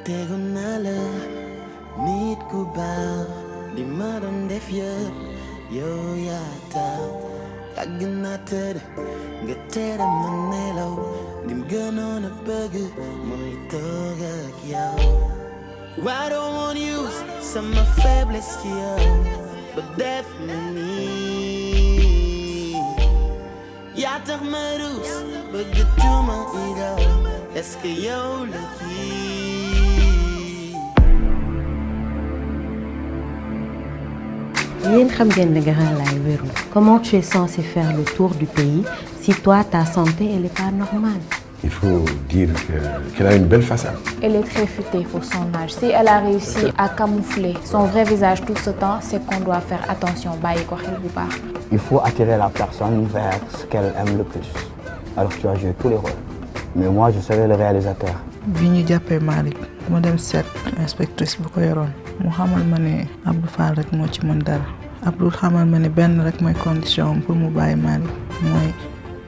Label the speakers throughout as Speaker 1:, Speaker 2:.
Speaker 1: tegu naa la nit ku baax li ma doon def yëpp yow yaa tax yàgg naa tëdd nga tere ma nelaw lim gënoon a bëgg mooy toog ak yow. I don't want to use sama faiblesse ci yow ba def ma nii yaa tax ma rus bëgg tuuma idaw est-ce que yow la kii.
Speaker 2: yéen xam ngeen ne Grand Laye wérul. Comment tu es censé faire le tour du pays si toi ta santé elle est pas normale?
Speaker 3: Il faut dire qu'elle a une belle façade.
Speaker 4: Elle est très futée pour son âge. Si elle a réussi à camoufler son vrai visage tout ce temps, c'est qu'on doit faire attention. Bàyyi ko xel bu baax.
Speaker 5: Il faut attirer la personne vers ce qu'elle aime le plus. Alors tu as joué tous les rôles. Mais moi, je serai le réalisateur.
Speaker 6: bi ñu jàppee Malick ma dem seet inspectrice bu ko yoroon mu xamal ma ne Abdou Fall rek moo ci mën dara Abdou xamal ma ne benn rek mooy condition pour mu bàyyi Malick mooy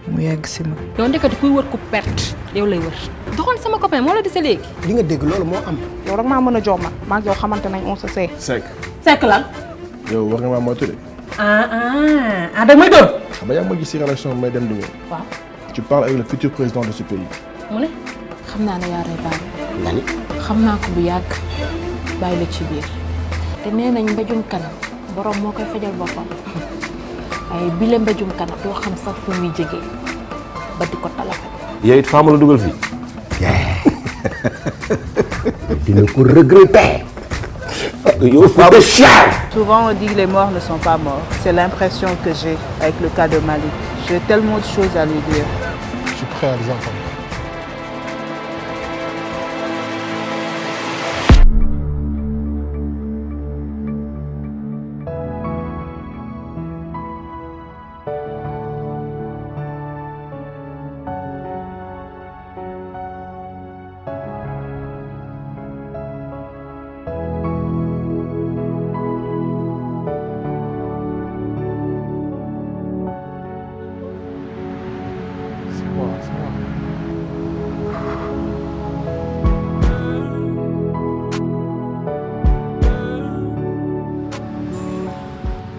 Speaker 6: mu yegg si ma.
Speaker 7: yow ndekati kuy wër ku perte yow lay wër. doxoon sama copain moo la dese léegi.
Speaker 8: li nga dégg loolu moo am.
Speaker 9: yow rek maa mën a jox maa ngi yow xamante nañ on se sait.
Speaker 3: Seck
Speaker 7: lan.
Speaker 3: yow war nga maa moytu de.
Speaker 7: da may doon.
Speaker 3: xam nga yaa ma gis si relation may dem di ñëw.
Speaker 7: waaw.
Speaker 3: Tu parles avec le futur président de ce pays.
Speaker 7: mu ne.
Speaker 4: xam naa ne yaa rey baal.
Speaker 8: nga ni.
Speaker 4: xam naa ko bu yàgg bàyyi la ci biir. te nee nañ mbéjum kanam borom moo koy fajal boppam waaye bile mbéjum kanam doo xam sax fu muy jege ba di ko talafe.
Speaker 3: yow it faa ma la dugal fii.
Speaker 8: dina ko regretter.
Speaker 6: Souvent on dit que les morts ne sont pas morts. C'est l'impression que j'ai avec le cas de Malick. J'ai tellement de choses à lui dire.
Speaker 3: Je suis prêt à les entendre.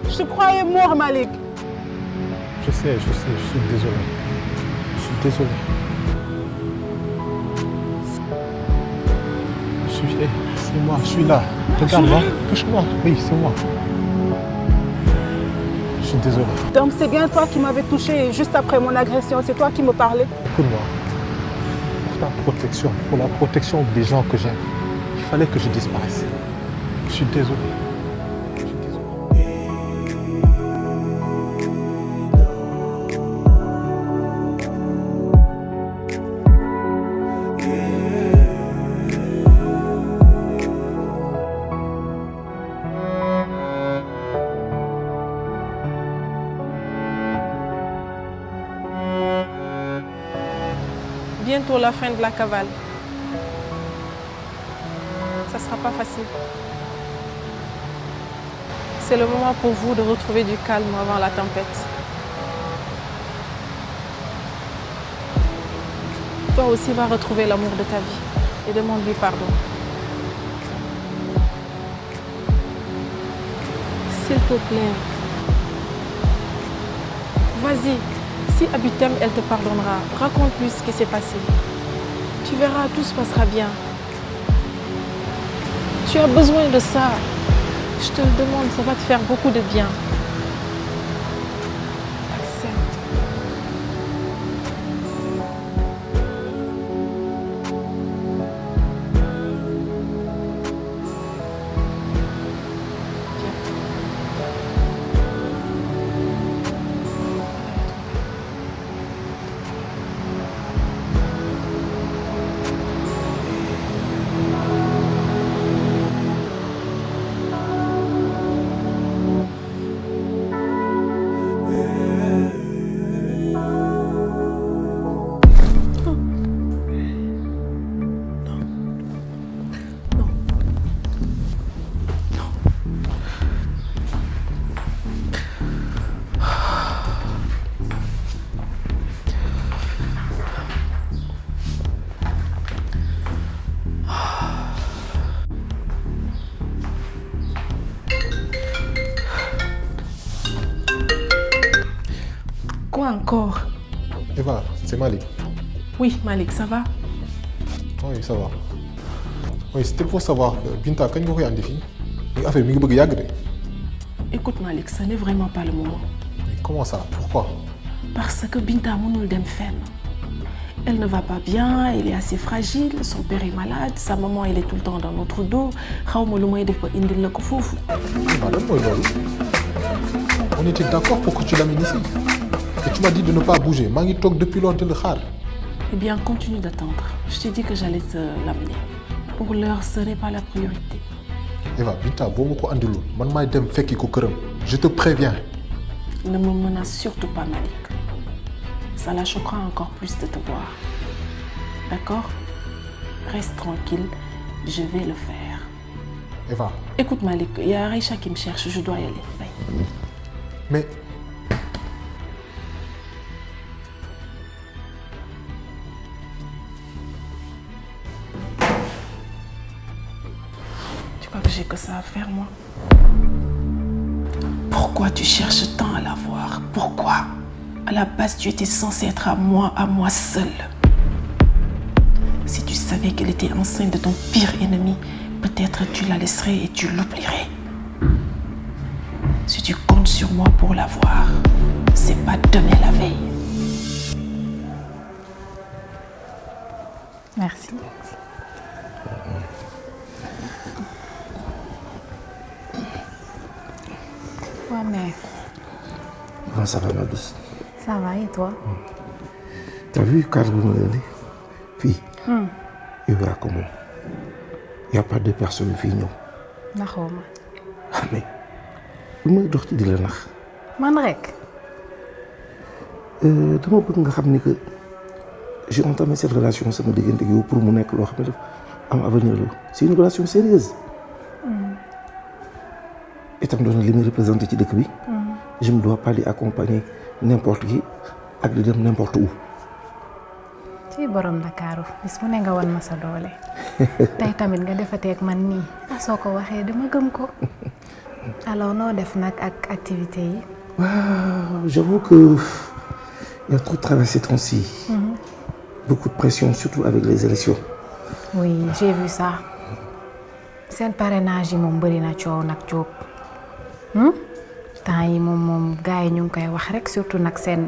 Speaker 6: Je te croyais mort, Malick.
Speaker 3: Je sais, je suis désolé. Je suis désolé. C'est moi, je suis là. Regarde-moi, touche-moi. Oui, c'est moi. Je suis désolé.
Speaker 6: Donc c'est bien toi qui m'avais touché juste après mon agression. C'est toi qui me parlais.
Speaker 3: Écoute-moi. Pour ta protection, pour la protection des gens que j'aime, il fallait que je disparaisse. Je suis désolé.
Speaker 9: Bientôt la fin de la cavale. Ça sera pas facile. C'est le moment pour vous de retrouver du calme avant la tempête. Toi aussi va retrouver l'amour de ta vie et demande-lui pardon. S'il te plaît. Vas-y. Si Abi t'aime, elle te pardonnera. Raconte-lui ce qui s'est passé. Tu verras, tout se passera bien. Tu as besoin de ça. Je te le demande, ça va te faire beaucoup de bien. Accepte. Quoi encore?
Speaker 3: Eva, c'est Malik.
Speaker 9: Oui, Malik, ça va?
Speaker 3: Oui, ça va. Oui, c'était pour savoir, Binta, quand vous avez un défi, il a fait mieux que
Speaker 9: Écoute Malik, ce n'est vraiment pas le moment.
Speaker 3: Mais comment ça? Pourquoi?
Speaker 9: Parce que Binta mënul dem fenn. Elle ne va pas bien, elle est assez fragile, son père est malade, sa maman elle est tout le temps dans notre dos. Xawma lu may def ba indil la ko foofu.
Speaker 3: On était d'accord pour que tu l'amènes ici. Et tu m'as dit de ne pas bouger. Mangi tok depuis lors de le khar.
Speaker 9: Eh bien, continue d'attendre. Je t'ai dit que j'allais te l'amener. Pour l'heure, ce n'est pas la priorité.
Speaker 3: Eva, Binta, bo mako andilul, man may dem fekki ko keuram. Je te préviens.
Speaker 9: Ne me menace surtout pas, Malik. Ça la choquera encore plus de te voir. D'accord? Reste tranquille, je vais le faire.
Speaker 3: Eva.
Speaker 9: Écoute Malik, il y a Aïcha qui me cherche, je dois y aller. Bye.
Speaker 3: Mais...
Speaker 9: Tu crois que j'ai que ça à faire, moi? Pourquoi tu cherches tant à la voir? Pourquoi? À la base, tu étais censé être à moi seule. Si tu savais qu'elle était enceinte de ton pire ennemi, peut-être tu la laisserais et tu l'oublierais. Si tu comptes sur moi pour la voir, c'est pas demain la veille.
Speaker 4: Merci. Ouais, mais...
Speaker 8: Comment ça va, ma douce?
Speaker 4: Ça va, et toi?
Speaker 8: T'as vu cadre de l'année? Fille, il y aura comment? Il n'y a pas de personne fille, non?
Speaker 4: Naxoma.
Speaker 8: Ah, mais... lu may dox ci di la nax.
Speaker 4: Man rek.
Speaker 8: dama bëgg nga xam ni que j'ai entamé cette relation sama diggante ak yow pour mu nekk loo xam ne daf am avenir la. C'est une relation sérieuse. Étant donné li muy représenté ci dëkk bi. Je ne dois pas lui accompagner n'importe qui ak di dem n'importe où.
Speaker 4: ci borom Dakar bis mu ne nga wan ma sa doole. tey tamit nga defatee ak man nii. soo ko waxee dama gëm ko. Alors noo def nag ak activité yi.
Speaker 8: Waaw, j'avoue que il y a trop de travail ces temps-ci. Beaucoup de pression, surtout avec les élections.
Speaker 4: Oui, j'ai vu ça. Seen parrainage yi moom bëri na coow nag Diop. temps yi moom gars yi ñu ngi koy wax rek surtout nag seen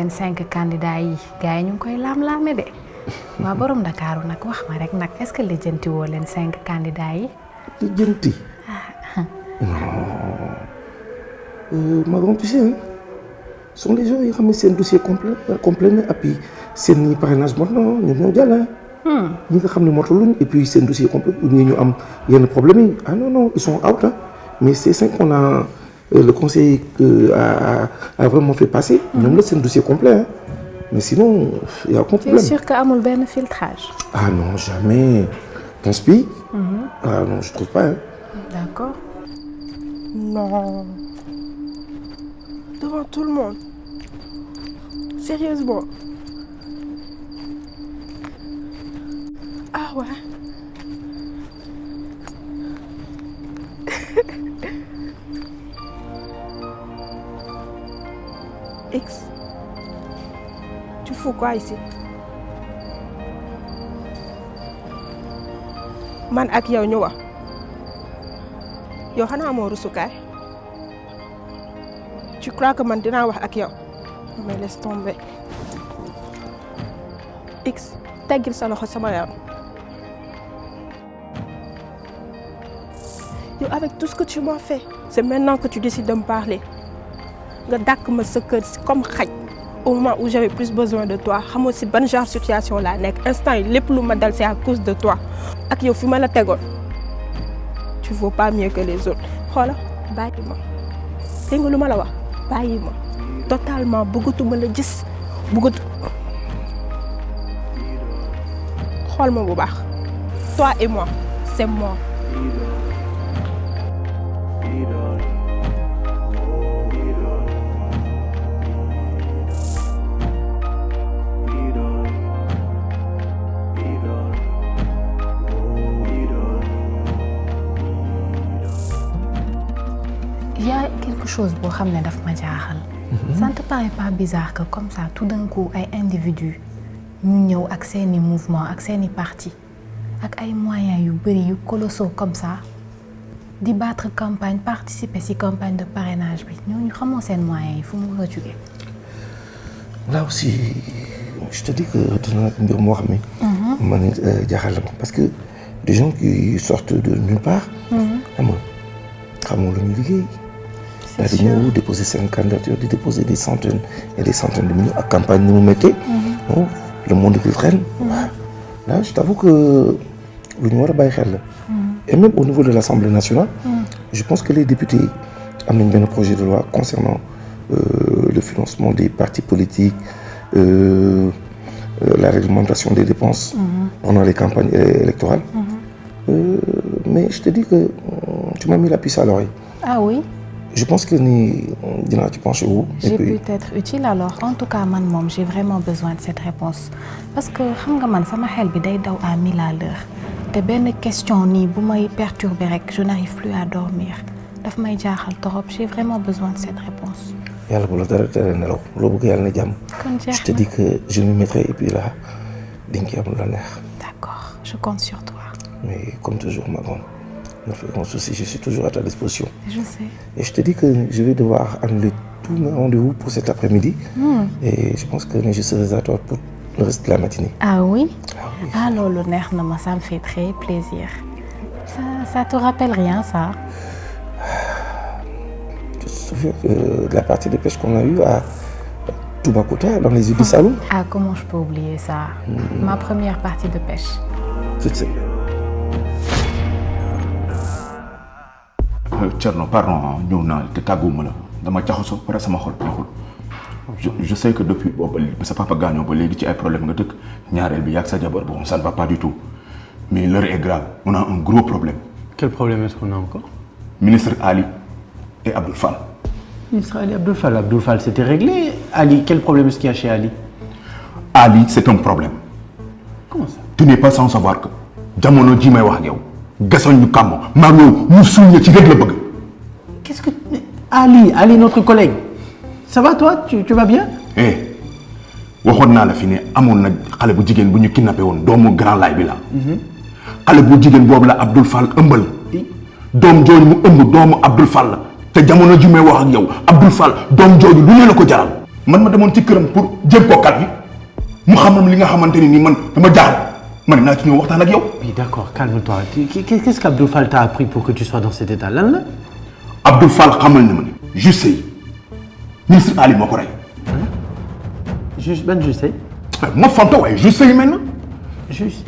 Speaker 4: 5 candidats yi gars yi ñu ngi koy laam-laame de. waa borom Dakar nag wax ma rek nag est-ce que lijjanti woo leen 5 candidats yi.
Speaker 8: Lijjanti. Non. Madame, tu sais, hein, ce sont les gens qui ont mis un dossier complet, et puis c'est un parrainage maintenant, nous avons dit, nous avons mis et puis c'est un dossier complet, nous avons un problème. Ah non, non, ils sont out, hein. Mais c'est ça qu'on a, le conseil a vraiment fait passer, nous avons c'est un dossier complet. Hein. Mais sinon, il n'y a aucun problème.
Speaker 4: Tu es sûr qu'il y a un filtrage?
Speaker 8: Ah non, jamais. T'inspires? Ah non, je ne trouve pas. Hein.
Speaker 4: D'accord.
Speaker 9: Non. Devant tout le monde. Sérieusement. Ah ouais. X. Tu fous quoi ici? Man ak yow ñu wax. Yow xanaa amoo rusukaay. Tu crois que man dinaa wax ak yow? Mais laisse tomber. X, teggil sa loxo sama yaram. Yow avec tout ce que tu m'as fait, c'est maintenant que tu décides de me parler. Nga dàkk ma sa kër comme xaj. Au moment où j'avais plus besoin de toi, xamoo si ban genre situation laa nekk. Instant yi lépp lu ma dal c'est à cause de toi. Ak yow fi ma la tegoon. Tu vaux pas mieux que les autres. Xoola bàyyi ma. Dégg nga lu ma la wax? Bàyyi ma. Totalement bëggatuma la gis. Bëggatu. Xool ma bu baax. Toi et moi, c'est mort.
Speaker 4: Il y a quelque chose boo xam ne daf ma jaaxal. Ça ne te paraît pas bizarre que comme ça tout d'un coup ay individus ñu ñëw ak seeni mouvement ak seeni parti ak ay moyens yu bëri yu colossaux comme ça di battre campagne participer ci campagne de parrainage bi ñooñu xamoo seen moyens yi fu mu war a jógee.
Speaker 8: Là aussi je te dis que dina nekk mbir moo xam ne man jaaxal la ma parce que des gens qui sortent de nulle part xam nga xamoo lu ñu liggéey daal di ñëw déposer seen candidature di déposer des centaines et des centaines de millions ak campagne ni mu méttee le monde culturel là je t'avoue que lu ñu war a bàyyi xel la et même au niveau de l'Assemblée nationale je pense que les députés am nañ benn projet de loi concernant le financement des partis politiques la réglementation des dépenses pendant les campagnes électorales mais je te dis que tu m'as mis la puce à l'oreille.
Speaker 4: Ah oui?
Speaker 8: Je pense que ni dinaa ci pencher wu.
Speaker 4: J'ai pu être utile alors. En tout cas man moom j'ai vraiment besoin de cette réponse parce que xam nga man sama xel bi day daw à 1000 à l'heure te benn question nii bu may perturber rek je n'arrive plus à dormir daf may jaaxal torop j'ai vraiment besoin de cette réponse.
Speaker 8: Yàlla bu la dara tere nelaw loo bëgg yàlla na jàmm.
Speaker 4: Kon jeex na.
Speaker 8: Je te dis que je m'y mettrai et puis là di nga ci am lu la neex.
Speaker 4: D'accord, je compte sur toi.
Speaker 8: Mais comme toujours ma grande ne fais aucun souci, je suis toujours à ta disposition.
Speaker 4: Je sais.
Speaker 8: Et je te dis que je vais devoir annuler tous mes rendez-vous pour cet après-midi. Et je pense que je serai à toi pour le reste de la matinée.
Speaker 4: Ah oui? Ah loolu neex na ma, ça me fait très plaisir. Ça te rappelle rien ça?
Speaker 8: Tu te souviens de la partie de pêche qu'on a eue à Toubacouta, dans les îles du Saloum?
Speaker 4: Ah comment je peux oublier ça? Ma première partie de pêche.
Speaker 8: Tu sais.
Speaker 10: Thierno pardon ñëw naa te tàgguwuma la dama jaxasoo pare sama xol neexul je sais que depuis boobu sa papa gaañoo ba léegi ci ay problème nga dëkk ñaareel bi yàgg sa jabar bon ça ne va pas du tout mais l'heure est grave on a un gros problème.
Speaker 11: Quel problème est-ce qu'on a encore?
Speaker 10: Ministre Ali et Abdoul Fall.
Speaker 11: Ministre Ali, Abdoul Fall c'était réglé. Ali, quel problème est-ce qu'il y a chez Ali?
Speaker 10: Ali c'est un problème.
Speaker 11: Comment ça?
Speaker 10: Tu n'es pas sans savoir que jamono ji may wax ak yow gasoon ñu kàmmo maa yow ñu suul ci rek la bëgg.
Speaker 11: Qu'est-ce que Ali notre collègue ça va toi tu vas bien?
Speaker 10: waxoon naa la fi ne amoon na xale bu jigéen bu ñu kidnappé woon doomu Grand Laye bi la. xale bu jigéen boobu la Abdoul Fall ëmbal. doom jooju mu ëmb doomu Abdoul Fall la te jamono ji may wax ak yow Abdoul Fall doom jooju lu ne la ko jaral. man ma demoon ci këram pour jéem koo kat bi mu xamam li nga xamante ni man dama jaaxal man naa ci ñëw waxtaan ak yow.
Speaker 11: Oui d'accord calme-toi qu'est-ce qu'Abdoul Fall t'a appris pour que tu sois dans cet état lan la.
Speaker 10: Abdoul Fall xamal na ma ne juste yi ministre Ali moo ko rey.
Speaker 11: juste ban juste yi.
Speaker 10: ma fonto waaye juste yi mel na.
Speaker 11: juste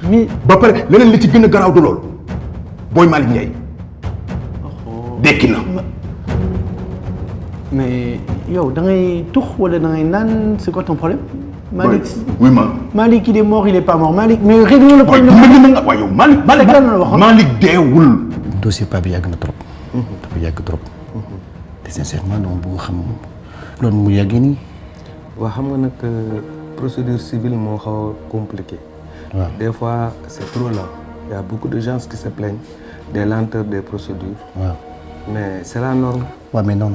Speaker 11: mais.
Speaker 10: ba pare leneen li ci gën a garaaw du loolu Boy Malick Ndiaye. dekki na.
Speaker 11: mais yow da ngay tux wala da ngay naan c'est quoi ton problème. Malick
Speaker 10: oui
Speaker 11: Malick il est mort il est pas mort Malick mais réglons le problème.
Speaker 10: waaye yow Malick deewul.
Speaker 12: dossier Pape bi yàgg na trop. dafa yàgg trop. te sincèrement dama bëgg xam loolu mu yàggee nii.
Speaker 13: waaw xam nga nag procédure civile moo xaw a compliqué.
Speaker 12: waaw
Speaker 13: des fois c'est trop lent. Il y a beaucoup de gens qui se plaignent des lenteurs des procédures.
Speaker 12: waaw
Speaker 13: mais c'est la norme.
Speaker 12: waaw mais non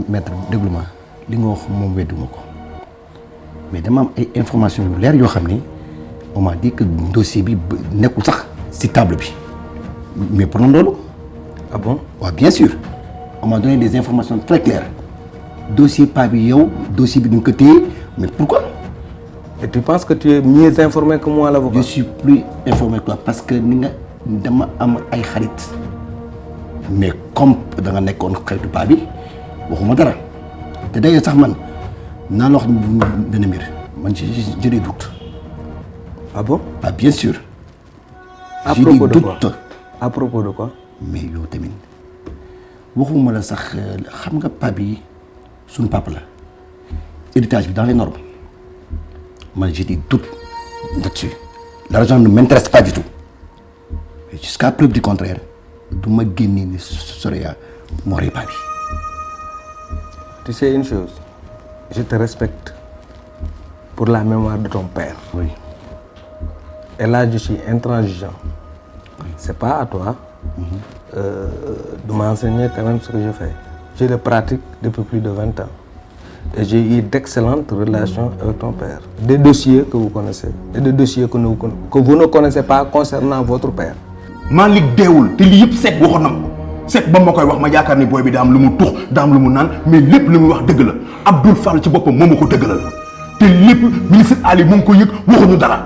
Speaker 12: maître déglu ma li nga wax moom wedduma ko mais dama am ay informations yu leer yoo xam ni on m'a dit que dossier bi nekkul sax ci table bi mais pour loolu.
Speaker 13: ah bon?
Speaker 12: waaw bien sûr on m'a donné des informations très claires dossier Pape bi yow dossier bi duñ ko téye mais pourquoi?
Speaker 13: Et tu penses que tu es mieux informé que moi l'avocat?
Speaker 12: Je suis plus informé que toi parce que ni nga dama am ay xarit mais comme da nga nekkoon xaritu Pape bi waxuma dara te d'ailleurs sax man naa la wax benn mbir man j'ai des doutes.
Speaker 13: Ah bon?
Speaker 12: Ah bien sûr.
Speaker 13: À propos de quoi? À propos de quoi?
Speaker 12: mais yow tamit waxuma la sax xam nga Pape bi suñu papa la héritage bi dans les normes. Moi, j'ai des doutes là-dessus. L'argent ne m'intéresse pas du tout. Mais jusqu'à preuve du contraire, du ma génne ni Soraya m'aurait pas dit.
Speaker 13: Tu sais une chose, je te respecte pour la mémoire de ton père.
Speaker 12: Oui.
Speaker 13: Et là, je suis intransigeant. Oui. C'est pas à toi de m'enseigner quand même ce que je fais. Je le pratique depuis plus de 20 ans. Et j'ai eu d'excellentes relations avec ton père. Des dossiers que vous connaissez et des dossiers que vous ne connaissez pas concernant votre père.
Speaker 10: Malick deewul te lii yëpp Seck waxoon na ma ko Seck ba ma koy wax ma yaakaar ni booy bi daa am lu mu tux daa am lu mu naan mais lépp lu muy wax dëgg la Abdoul Fall ci boppam moo ma ko dëggalal te lépp ministre Ali mu ngi ko yëg waxuñu dara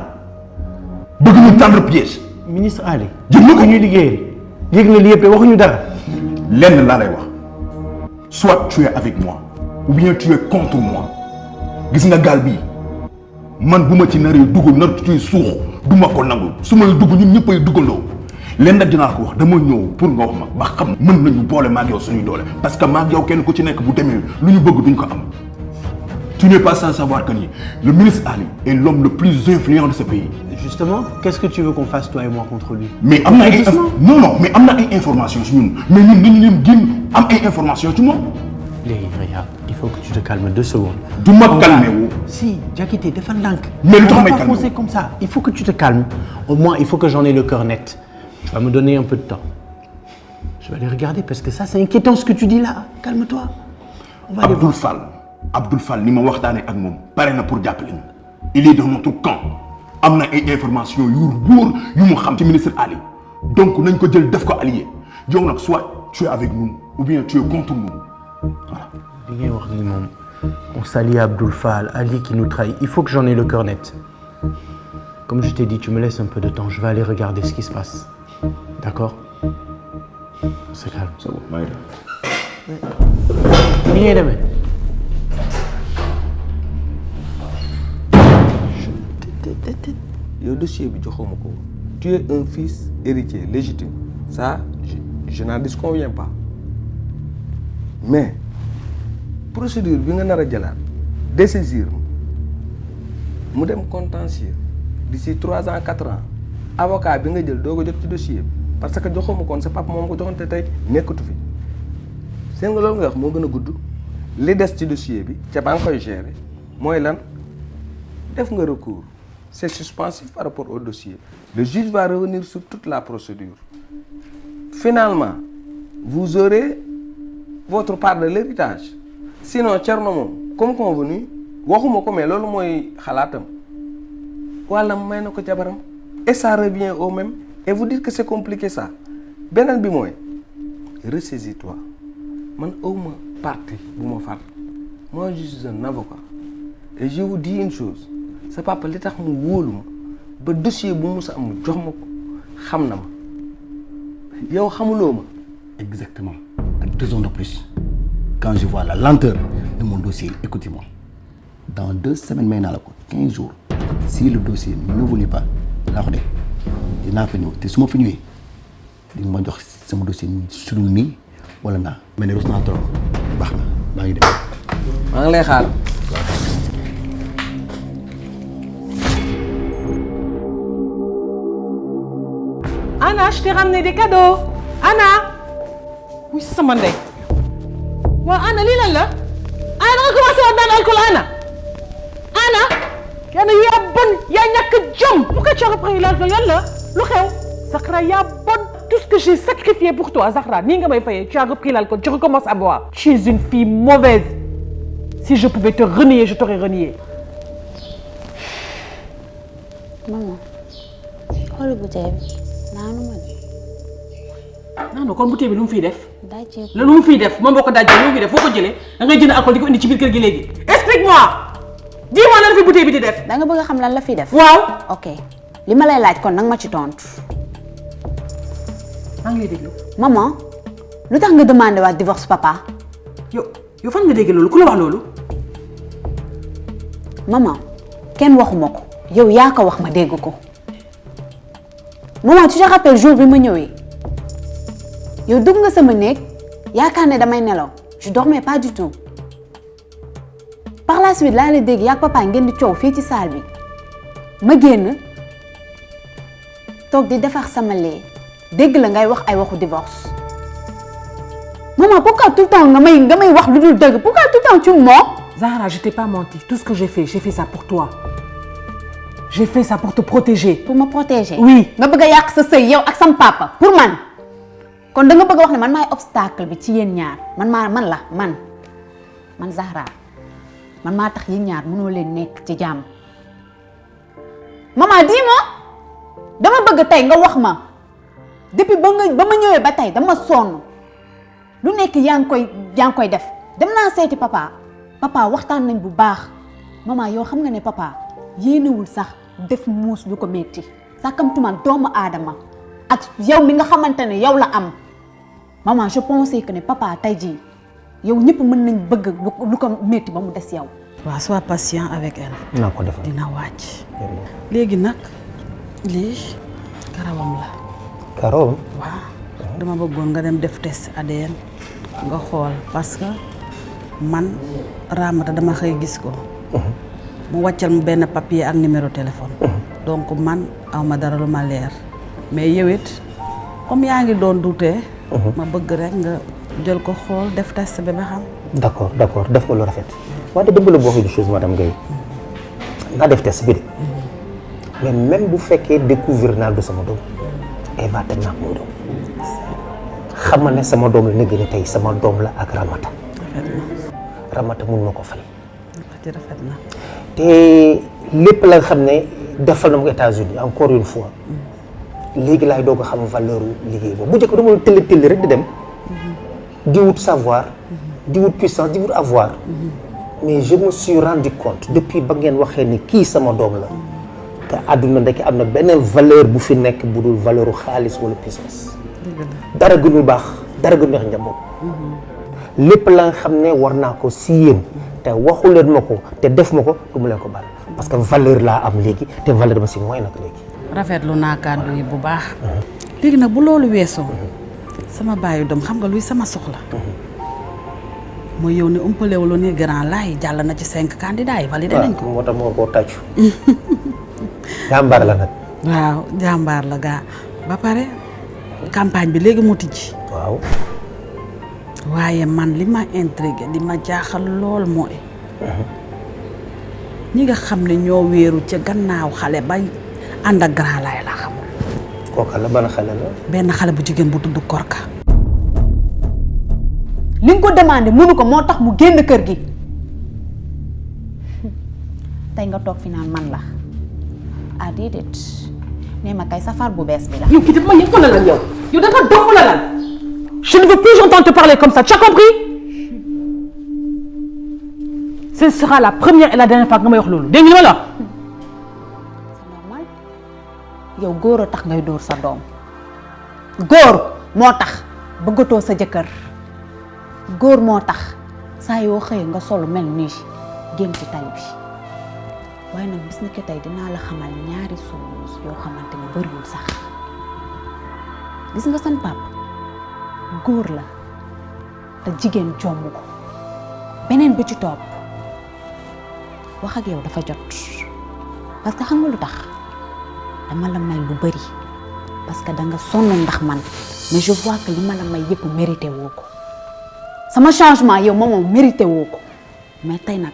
Speaker 10: bëgg ñu tendre piège.
Speaker 11: Ministre Ali.
Speaker 10: jël na ko
Speaker 11: ñuy liggéey yëg na li yëpp waxuñu dara.
Speaker 10: lenn laa lay wax soit tu es avec moi ou bien tu es contre moi gis nga gaal bii man bu ma ci naree dugg nar ci suux du ma ko nangu su may dugg ñun ñëppay duggandoo lenn nag dinaa ko wax dama ñëw pour nga wax ma ba xam mën nañu boole maag yow suñuy doole parce que maag yow kenn ku ci nekk bu demee lu ñu bëgg duñ ko am. Tu n'es pas sans savoir que le ministre Ali est l'homme le plus influent de ce pays.
Speaker 11: Justement, qu'est-ce que tu veux qu'on fasse toi et moi contre lui?
Speaker 10: Mais am na ay non mais am na ay informations sur ñun mais ñun dañu leen gën am ay informations ci moom.
Speaker 11: Léegi regarde, il faut que tu te calmes 2 secondes.
Speaker 10: Du ma calmer wu.
Speaker 11: Si, Diakité, defal ndànk.
Speaker 10: Mais lu tax
Speaker 11: on
Speaker 10: may
Speaker 11: va pas
Speaker 10: calmer
Speaker 11: foncer comme ça. Il faut que tu te calmes. Au moins, il faut que j'en ai le cœur net. Tu vas me donner un peu de temps. Je vais aller regarder parce que ça, c'est inquiétant ce que tu dis là. Calme-toi. On va aller voir.
Speaker 10: Abdoul Fall ni ma waxtaanee ak moom pare na pour jàppale ñu. Il est dans notre camp. am na ay informations yu wóor yu mu xam ci ministre Ali donc nañ ko jël def ko allié yow nag soit tu es avec nous ou bien tu es contre nous voilà.
Speaker 11: li ngay wax ni moom on s'allie à Abdoul Fall, Ali qui nous trahit. Il faut que j'en ai le cœur net. Comme je t'ai dit, tu me laisses un peu de temps. Je vais aller regarder ce qui se passe. D'accord? C'est calme.
Speaker 10: C'est bon, maa ngi
Speaker 11: dem. Ni ngay demee.
Speaker 13: Le dossier bi joxuma ko. Tu es un fils héritier légitime. Ça, je n'en disconviens pas. Mais procédure bi nga nar a jëlaat désaisir mu dem contentieux d'ici 3 ans 4 ans avocat bi nga jël doo ko jot ci dossier bi parce que joxuma koon sa papa moom ko joxoon te tey nekkatu fi seen nga loolu nga wax moo gën a gudd li des ci dossier bi ca ba nga koy gérer mooy lan def nga recours c'est suspensif par rapport au dossier le juge va revenir sur toute la procédure finalement vous aurez votre part de l'héritage sinon Thierno moom comme convenu waxuma ko mais loolu mooy xalaatam walla may na ko jabaram et ça revient au même et vous dites que c'est compliqué ça beneen bi mooy ressaisis-toi man awma parti bu ma far moi je suis un avocat et je vous dis une chose sa papa li tax mu wóolu ma ba dossier bu mu sa am jox ma ko xam na ma yow xamuloo ma
Speaker 12: exactement ak 2 ans de plus quand je vois la lenteur de mon dossier écoutez-moi dans 2 semaines may naa la ko 15 jours si le dossier n'évolue pas laa ko de dinaa fa ñëw te su ma fi ñëwee di ma jox sama dossier sudul nii wala naa mais ne rus naa trop baax na maa ngi dem.
Speaker 13: maa ngi lay xaar.
Speaker 7: Anna, je t'ai ramené des cadeaux. Anna. Oui, c'est sama ndey. Waaw Anna lii lan la. Anna da nga commencé waat naan alcool Anna. Anna. yaa bon yaa ñàkk jom. Pourquoi tu as repris l'alcool yàlla lu xew. Zahra yaa bon. Tout ce que j'ai sacrifié pour toi Zahra nii nga may fayee tu as repris l'alcool tu recommences à boire. Tu es une fille mauvaise. Si je pouvais te renier je t'aurais renié.
Speaker 2: Maman xoolal bouteille bi naanu ma de.
Speaker 7: naanu kon bouteille bi lu mu fiy def.
Speaker 2: dajee
Speaker 7: la lu mu fiy def moom boo ko dajee lu mu fiy def foo ko jëlee da ngay jënd alcool di ko indi ci biir kër gi léegi. explique-moi. dis-moi lan la fi bouteille bi di def.
Speaker 2: da nga bëgg a xam lan la fiy def.
Speaker 7: waaw.
Speaker 2: ok li ma lay laaj kon nag ma ci tontu.
Speaker 7: maa ngi lay déglu.
Speaker 2: maman lu tax nga demandé waat divorce papa.
Speaker 7: yow fan nga dégg loolu ku la wax loolu.
Speaker 2: maman kenn waxuma ko yow yaa ko wax ma dégg ko. maman tu te rappelles jour bi ma ñëwee yow dugg nga sama néeg yaakaar ne damay nelaw je dormais pas du tout par la suite laa la dégg yaa papa ngeen di coow fii ci salle bi ma génn toog di defar sama lee dégg la ngay wax ay waxu divorce. Maman pourquoi tout le temps nga may wax lu dul dëgg pourquoi tout le temps tu me mens.
Speaker 7: Zahra je t'ai pas menti tout ce que j'ai fait ça pour toi. J'ai fait ça pour te protéger.
Speaker 2: Pour me protéger.
Speaker 7: Oui.
Speaker 2: nga bëgg a yàq sa sëy yow ak sam papa pour man kon da nga bëgg a wax ne man maay obstacle bi ci yéen ñaar man Zahra man maa tax yi ñaar mënoo leen nekk ci jàmm. maman dis-moi dama bëgg tey nga wax ma depuis ba ma ñëwee ba tey dama sonn lu nekk yaa ngi koy def dem naa seeti papa waxtaan nañ bu baax maman yow xam nga ne papa yéenewul sax def muus lu ko metti sàkkamtumaan doomu aadama ak yow mi nga xamante ne yow la am maman je pensais que ne papa tey jii yow ñëpp mën nañ bëgg lu ko metti ba mu des yow.
Speaker 6: waaw sois patient avec elle.
Speaker 5: naa ko defal
Speaker 6: dina wàcc. léegi nag lii karawam la.
Speaker 5: karawam.
Speaker 6: waaw dama bëggoon nga dem def test ADN nga xool parce que man Ramata dama xëy gis ko. mu wàccal mu benn papier ak numéro téléphone. donc man awma dara lu ma leer mais yow it comme yaa ngi doon dutee. ma bëgg rek nga jël ko xool def test bi ba xam.
Speaker 5: d'accord def ko lu rafet. wante dëgg la boo xam ne chose madame Guèye nga def test bi de mais même bu fekkee découvrir naa du sama doom Eva teg naa mooy doom xamal ne sama doom la ne gën a tey sama doom la ak Ramata. Ramata mun ma ko fay.
Speaker 6: rafet na
Speaker 5: te lépp la nga xam ne defal na mu États-Unis encore une fois léegi laay doog a xam valeur liggéey boobu bu njëkk dama doon tëll rek di dem di wut savoir di wut puissance di wut avoir mais je me suis rendu compte depuis ba ngeen waxee ni kii sama doom la te àdduna ndekki am na beneen valeur bu fi nekk bu dul valeur xaalis wala puissance dara gënul baax dara gënul neex njaboot lépp la nga xam ne war naa ko si yéen te waxu leen ma ko te def ma ko du ma leen ko baal parce que valeur laa am léegi te valeur ma si mooy nag léegi.
Speaker 6: rafetlu naa kàddu yi bu baax. léegi nag bu loolu weesoo sama baayu doom xam nga luy sama soxla. mooy yow ne umpalewuloo ni grand laay jàll na ci 5 candidats yi validé nañ ko.
Speaker 5: moo tax moo koo tàccu. jàmbaar la nag.
Speaker 6: waaw jàmbaar la gaa ba pare campagne bi léegi mu tijji.
Speaker 5: waaw.
Speaker 6: waaye man li ma intrigué li ma jaaxal lool mooy ñi nga xam ne ñoo wéeru ca gannaaw xale ba ànd ak grand laay laa xamul.
Speaker 5: kooka la ban xale la.
Speaker 6: benn xale bu jigéen bu tudd Korka.
Speaker 2: li nga ko demandé mënu ko moo tax mu génn kër gi tey nga toog fi naan man la ah déedéet nee ma kay safar bu bees bi la.
Speaker 7: yow kii dafa ma ñëw ko la lan yow yow dafa dox la lan. Je ne veux plus entendre te parler comme ça, tu as compris? Ce sera la première et la dernière fois que je vais vous dire. C'est
Speaker 2: normal. yow góor a tax ngay dóor sa doom góor moo tax bëggatoo sa jëkkër góor moo tax saa yoo xëyee nga solu mel nii génn ci tali bi waaye nag bis ni ki tey dinaa la xamal ñaari choses yoo xamante ne bëriwul sax gis nga san papa góor la te jigéen jomb ko beneen bi ci topp wax ak yow dafa jot parce que xam nga lu tax dama la may lu bari parce que da nga sonn ndax man mais je vois que li ma la may yëpp mérité woo ko sama changement yow moom mérité woo ko mais tey nag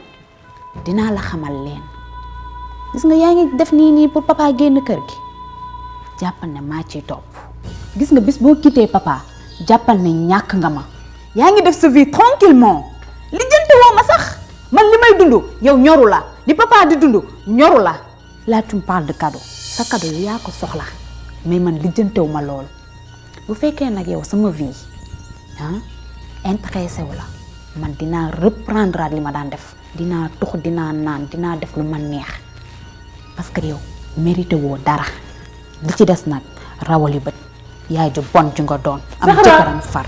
Speaker 2: dinaa la xamal leen gis nga yaa ngi def nii pour papa génn kër gi jàppal ne maa ciy topp gis nga bis boo quitté papa jàppal ne ñàkk nga ma yaa ngi def sa vie tranquillement lijjanti woo ma sax man li may dund yow ñoru la li papa di dund ñoru la là tu me parles de cadeau sa cadeau yow yaa ko soxla mais man lijjantewu ma loolu bu fekkee nag yow sama vie intéressé wu la man dinaa reprendre li ma daan def dinaa tux dinaa naan dinaa def lu ma neex parce que yow mérité woo dara li ci des nag rawali bët yaay ju bon ju nga doon am jëkkëram far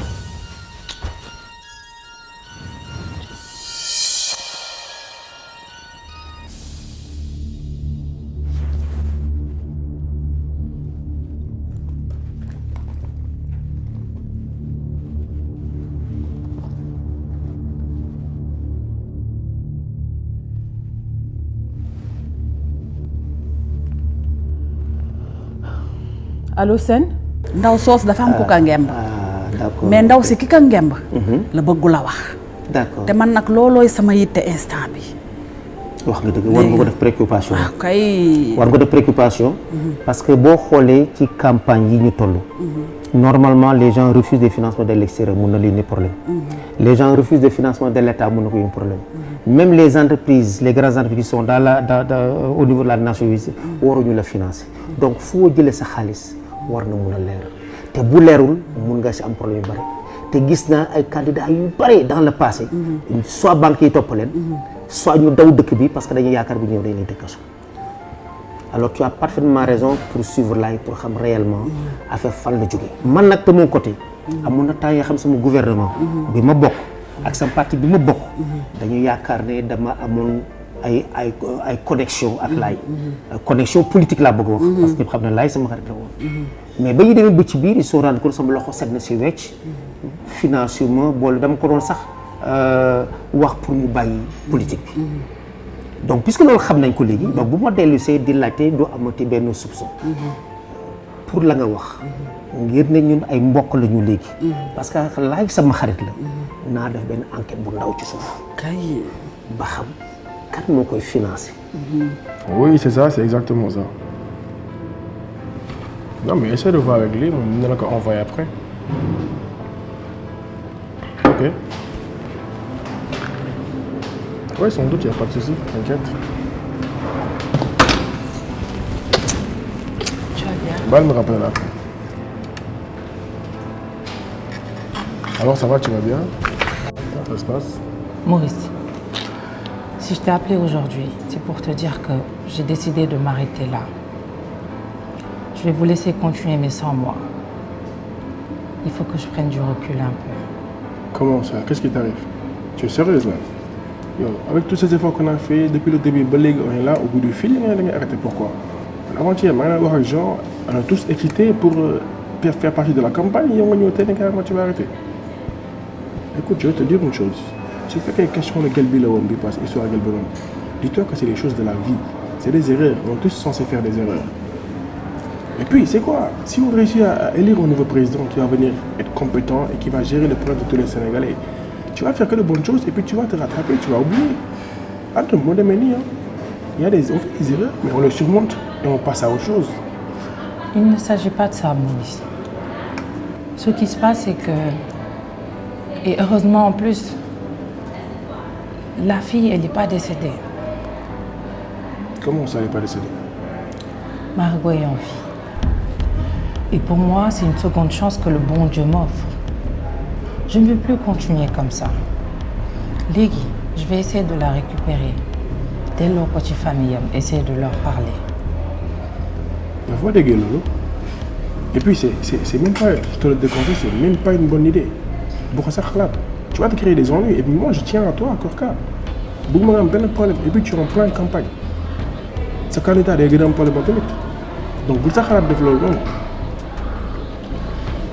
Speaker 7: allo Sène.
Speaker 6: ndaw soos dafa am ku ka ngemb.
Speaker 5: d'accord
Speaker 6: mais ndaw si ki ka ngemb. la bëggu la wax.
Speaker 5: d'accord
Speaker 6: te man nag loolooy sama yitte instant bi.
Speaker 5: wax nga dëgg war nga ko def préoccupation.
Speaker 6: kay
Speaker 5: war nga def préoccupation. parce que boo xoolee ci campagne yi ñu toll. normalement les gens refusent des financements de l'extérieur mun na lii ne problème. Les gens refusent des financements de l'État mun na ko indi problème. Même les entreprises les grandes entreprises qui sont au niveau de la Nation Unie waruñu la financer donc foo jëlee sa xaalis war na mun a leer te bu leerul mun nga si am problème yu bëri te gis naa ay candidats yu bëri dans le passé soit banques yi topp leen soit ñu daw dëkk bi parce que dañuy yaakaar bu ñëw dañ leen tëj kaso. Alors tu as parfaitement raison pour suivre là pour xam réellement affaire fan la jógee. Man nag de mon côté amoon na temps yoo xam sama gouvernement bi ma bokk ak sama parti bi ma bokk dañu yaakaar ne dama amoon ay connexion ak Laye connexion politique laa bëgg wax parce que ñëpp xam ne Laye sama xarit la woon mais ba ñu demee ba ci biir ils sont rendu compte sama loxo set na si wecc financièrement boole dama ko doon sax wax pour mu bàyyi politique bi donc puisque loolu xam nañ ko léegi donc bu ma dellusee di laajte doo amati benn soupçon pour la nga wax ngir ne ñun ay mbokk la ñu léegi parce que Laye sama xarit la naa def benn enquête bu ndaw ci suuf kay ba xam kan moo koy financer.
Speaker 3: Oui, c'est ça, c'est exactement ça. Non, mais essaie de voir avec lui, on va encore envoyer après. Ok. Oui, sans doute, il n'y a pas de souci, t'inquiète.
Speaker 6: Tu vas bien?
Speaker 3: Bah, elle me rappelle après. Alors, ça va, tu vas bien? Comment ça se passe?
Speaker 6: Maurice, si je t'ai appelé aujourd'hui, c'est pour te dire que j'ai décidé de m'arrêter là. Je vais vous laisser continuer, mais sans moi. Il faut que je prenne du recul un peu.
Speaker 3: Comment ça? Qu'est-ce qui t'arrive? Tu es sérieuse là? Yo, avec tous ces efforts qu'on a fait depuis le début, on est là, au bout du fil, on a arrêté. Pourquoi? Avant-hier, on a tous équité pour faire partie de la campagne et on a carrément tu vas arrêter. Écoute, je vais te dire une chose. Si tu fais quelque question de quel bilan on passe, histoire de quel bilan, dis-toi que c'est des choses de la vie. C'est des erreurs. On est tous censés faire des erreurs. Et puis, c'est quoi? Si on réussit à élire un nouveau président qui va venir être compétent et qui va gérer les problèmes de tous les Sénégalais, tu vas faire que de bonnes choses et puis tu vas te rattraper, tu vas oublier. Attends, on fait des erreurs, mais on les surmonte et on passe à autre chose.
Speaker 6: Il ne s'agit pas de ça, Maurice. Ce qui se passe, c'est que... Et heureusement, en plus, la fille, elle n'est pas décédée.
Speaker 3: Comment ça, elle n'est pas décédée?
Speaker 6: Margot est en vie. Et pour moi, c'est une seconde chance que le bon Dieu m'offre. Je ne veux plus continuer comme ça. Légui, je vais essayer de la récupérer. Dès leur petite famille, essayer de leur parler.
Speaker 3: La voix des gueules, non? Et puis, c'est même pas, je te le déconseille, c'est même pas une bonne idée. Tu vas te créer des ennuis. Et puis moi, je tiens à toi, Korka. Beaucoup de gens ont un problème. Et puis, tu reprends une campagne. Ce candidat a des grands problèmes. Donc, vous savez de développer.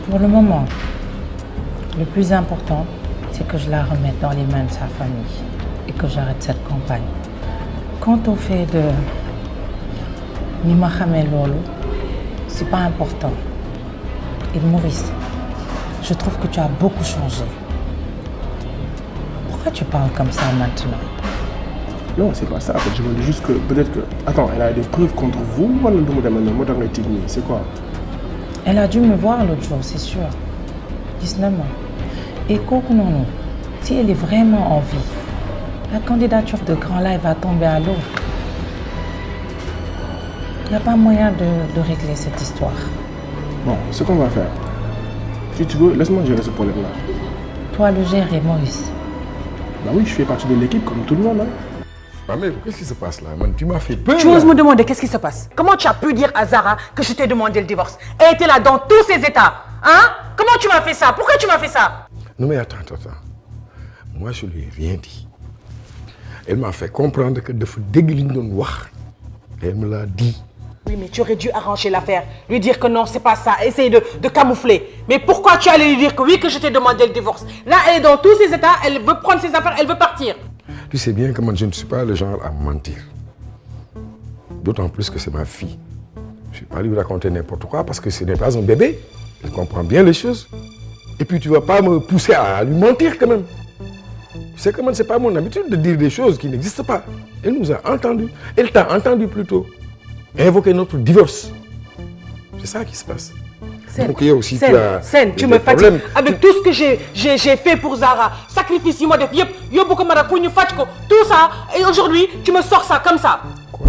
Speaker 6: Pour le moment, le plus important, c'est que je la remette dans les mains de sa famille et que j'arrête cette campagne. Quant au fait de Nima Khamel Lolo, c'est pas important. Et Maurice, je trouve que tu as beaucoup changé. Pourquoi tu parles comme ça maintenant?
Speaker 3: Non, c'est pas ça. En fait, je me dis juste que peut-être que... Attends, elle a des preuves contre vous ou c'est quoi?
Speaker 6: Elle a dû me voir l'autre jour, c'est sûr. Finalement. Et non, si elle est vraiment en vie, la candidature de Grand Laye va tomber à l'eau. Il n'y a pas moyen de régler cette histoire.
Speaker 3: Bon, ce qu'on va faire, si tu veux, laisse-moi gérer ce problème-là.
Speaker 6: Toi, le gérer, Maurice.
Speaker 3: Bah oui, je fais partie de l'équipe comme tout le monde. Hein.
Speaker 10: Ah mais qu'est-ce qui se passe là? Tu m'as fait peur.
Speaker 7: Tu oses me demander qu'est-ce qui se passe? Comment tu as pu dire à Zara que je t'ai demandé le divorce? Elle était là dans tous ses états. Hein? Comment tu m'as fait ça? Pourquoi tu m'as fait ça?
Speaker 10: Non mais attends. Moi je lui ai rien dit. Elle m'a fait comprendre que de elle me l'a dit.
Speaker 7: Oui, mais tu aurais dû arranger l'affaire. Lui dire que non, c'est pas ça. Essayer de camoufler. Mais pourquoi tu allais lui dire que oui, que je t'ai demandé le divorce? Là, elle est dans tous ses états, elle veut prendre ses affaires, elle veut partir.
Speaker 10: Tu sais bien que moi, je ne suis pas le genre à mentir. D'autant plus que c'est ma fille. Je ne vais pas lui raconter n'importe quoi parce que ce n'est pas un bébé. Elle comprend bien les choses. Et puis tu ne vas pas me pousser à lui mentir quand même. Tu sais comment c'est pas mon habitude de dire des choses qui n'existent pas. Elle nous a entendus. Elle t'a entendu plutôt. Invoquer notre divorce. C'est ça qui se passe.
Speaker 13: Donc yow si tu as
Speaker 7: Sen, tu me fatigues. Avec tout ce que j'ai fait pour Zara, sacrifice yi ma def yépp, yóbbu ko Maroc pour ñu faj ko, tout ça, et aujourd'hui, tu me sors ça comme ça.
Speaker 13: Quoi?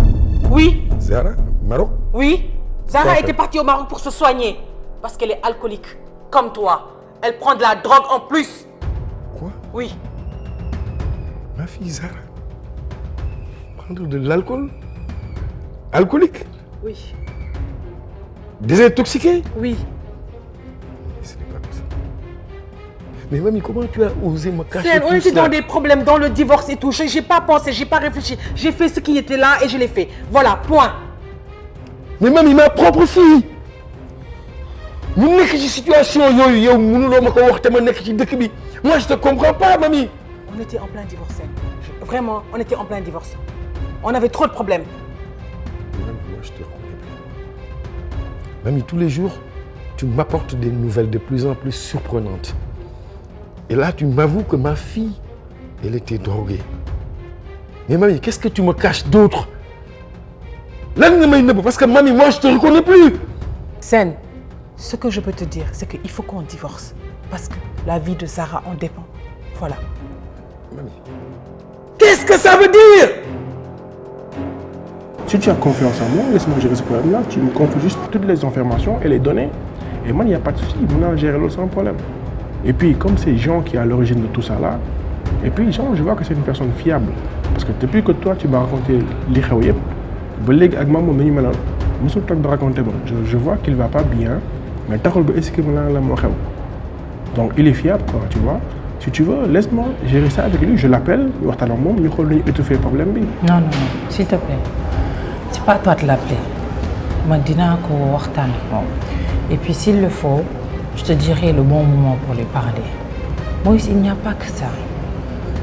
Speaker 7: Oui.
Speaker 13: Zara, Maroc?
Speaker 7: Oui. Zara était partie au Maroc pour se soigner. Parce qu'elle est alcoolique, comme toi. Elle prend de la drogue en plus.
Speaker 13: Quoi?
Speaker 7: Oui.
Speaker 13: Ma fille Zara prendre de l'alcool? Alcoolique?
Speaker 7: Oui.
Speaker 13: Désintoxiquée?
Speaker 7: Oui.
Speaker 13: Ce n'est pas possible. Mais mamie, comment tu as osé me cacher
Speaker 7: Sen,
Speaker 13: tout
Speaker 7: on était
Speaker 13: cela?
Speaker 7: dans des problèmes, dans le divorce et tout. J'ai pas pensé, j'ai pas réfléchi. J'ai fait ce qui était là et je l'ai fait. Voilà, point.
Speaker 13: Mais mamie, ma propre fille. mu nekk ci situation yooyu yow mënuloo ma ko wax te ma nekk ci dëkk bi. Moi je te comprends pas mamie.
Speaker 7: On était en plein divorce. Vraiment, on était en plein divorce. On avait trop de problèmes.
Speaker 13: Moi je te reconnais plus. Mamie, tous les jours, tu m'apportes des nouvelles de plus en plus surprenantes. Et là, tu m'avoues que ma fille, elle était droguée. Mais mamie, qu'est-ce que tu me caches d'autre? Lan nga may nëbb parce que mamie, moi je te reconnais plus.
Speaker 7: Sen, ce que je peux te dire, c'est qu'il faut qu'on divorce. Parce que la vie de Zara en dépend. Voilà.
Speaker 13: Mamie. Qu'est-ce que ça veut dire?
Speaker 3: Si tu as confiance en moi, laisse-moi gérer ce problème-là. Tu me confies juste toutes les informations et les données. Et moi, il n'y a pas de souci. Moi, je gérer l'autre sans problème. Et puis, comme c'est Jean qui est à l'origine de tout ça là, et puis Jean, je vois que c'est une personne fiable. Parce que depuis que toi, tu m'as raconté li xew yépp, ba léegi ak maam moom dañu melal mosul toog de raconter ma. Je vois qu'il va pas bien, mais taxul ba expliquer ma la moo xew. Donc il est fiable, quoi, tu vois. Si tu veux, laisse-moi gérer ça avec lui. Je l'appelle, ñu waxtaan ak moom, ñu xool lu ñu étouffer problème bi.
Speaker 14: Non, s'il te plaît. C'est pas à toi de l'appeler. Moi, dinaa ko waxtaan ak moom. Et puis s'il le faut, je te dirai le bon moment pour lui parler. Maurice, il n'y a pas que ça.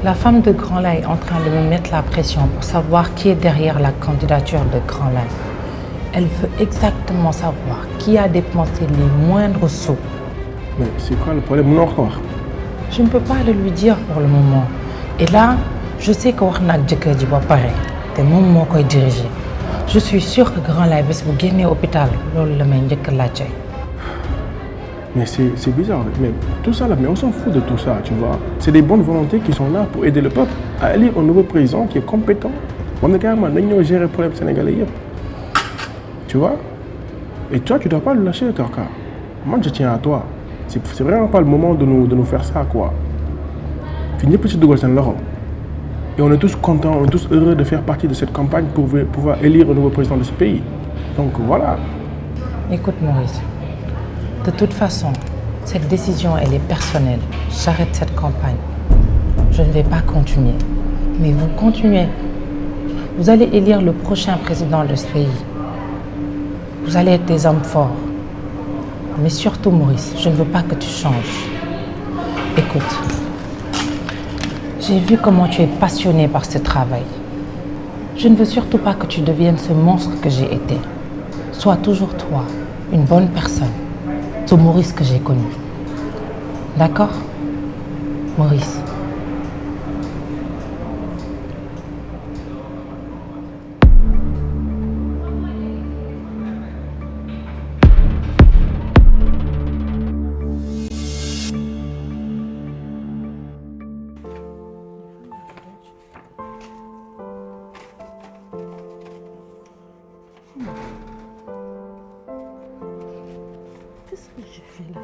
Speaker 14: La femme de Grand Laye est en train de me mettre la pression pour savoir qui est derrière la candidature de Grand Laye. Elle veut exactement savoir qui a dépensé les moindres sous.
Speaker 3: Mais c'est quoi le problème? Mënoo ko wax.
Speaker 14: Je ne peux pas le lui dire pour le moment. Et là, je sais que wax na ak jëkkër ji ba pare te moom moo koy diriger. Je suis sûre que Grand Laye bés bu génnee hôpital loolu la may njëkk a laajte.
Speaker 3: Mais c'est bizarre, mais tout ça là, mais on s'en fout de tout ça, tu vois. C'est des bonnes volontés qui sont là pour aider le peuple à élire un nouveau président qui est compétent. On est carrément, nous gérer le problème sénégalais. Tu vois. Et toi, tu dois pas le lâcher, Torka. Moi, je tiens à toi. C'est vraiment pas le moment de nous faire ça, quoi. Fini petit de Golsen Laurent. Et on est tous contents, on est tous heureux de faire partie de cette campagne pour pouvoir élire un nouveau président de ce pays. Donc voilà.
Speaker 14: Écoute, Maurice. De toute façon, cette décision, elle est personnelle. J'arrête cette campagne. Je ne vais pas continuer. Mais vous continuez. Vous allez élire le prochain président de ce pays. Vous allez être des hommes forts. Mais surtout, Maurice, je ne veux pas que tu changes. Écoute, j'ai vu comment tu es passionné par ce travail. Je ne veux surtout pas que tu deviennes ce monstre que j'ai été. Sois toujours toi, une bonne personne. Ce Maurice que j'ai connu. D'accord? Maurice.
Speaker 7: Qu'est-ce que j'ai fait là?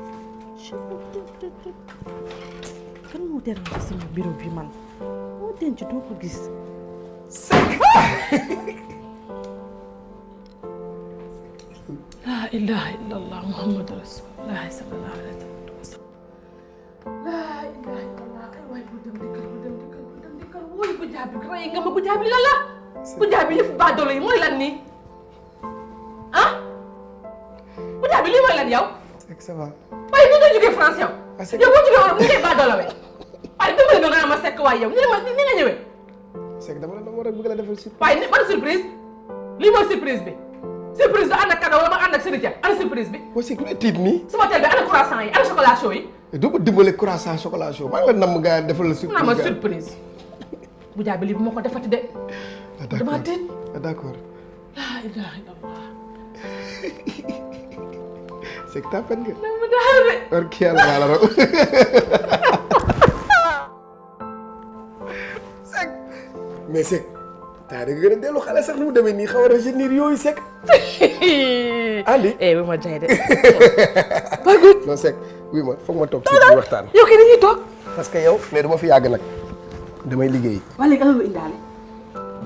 Speaker 7: Kan moo déranger sama bureau bi man moo denc doo ko gis. La ilaha illallah Muhammad Rasulullah sallallahu alayhi wa sallam. La ilaha illallah kay waay bu dem dikkal wóoy bu jaabi rey nga ma bu jaabi lan la? Bu jaabi yëf baadoolo yi mooy lan nii? Ah? Bu jaabi lii mooy lan yow?
Speaker 13: Ça va.
Speaker 7: waaye ni nga jógee France yow. yow boo jógee Europe mu ngi baadoolo we. waaye dimbali nga ma sekk waay yow ni nga ñëwee.
Speaker 13: C'est que dama la war a bëgg la defal surprise.
Speaker 7: waaye ban surprise lii mooy surprise bi surprise bi ànd ak cadeau wala ma ànd ak Serigne ana surprise bi.
Speaker 13: waa c'est que tiit nii.
Speaker 7: sama tel bi ana croissant yi ana chocolat chaud yi.
Speaker 13: doo ko dimbale croissant chocolat chaud maa ngi la namm gaa defal la surprise.
Speaker 7: naa ma surprise bu jaabi lii bu ma ko defati de. dama tiit.
Speaker 13: D'accord.
Speaker 7: La ilaha illallah.
Speaker 8: c'est que tapet nga.
Speaker 7: dama daal de.
Speaker 8: barke yàlla maa la raw. Seck mais Seck taa da nga gën a dellu xale sax ni mu demee nii xaw a rajeunir yooyu Seck. Andi.
Speaker 7: bu ma jaay de. ba gut.
Speaker 8: non Seck oui ma foog ma toog ci waxtaan.
Speaker 7: yow kay dañuy toog.
Speaker 8: parce que yow mais du ma fi yàgg nag damay liggéey.
Speaker 7: wala léegi alal indaale.